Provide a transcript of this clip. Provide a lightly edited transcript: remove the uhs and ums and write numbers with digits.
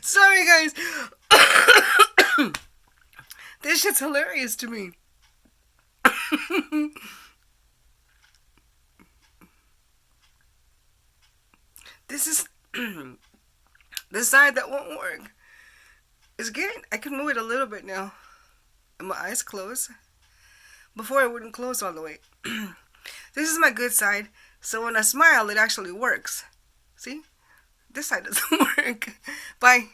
Sorry, guys. This shit's hilarious to me. This is the side that won't work. It's getting. I can move it a little bit now. And my eyes closed. Before it wouldn't close all the way. This is my good side. So when I smile, it actually works. See? This side doesn't work. Bye.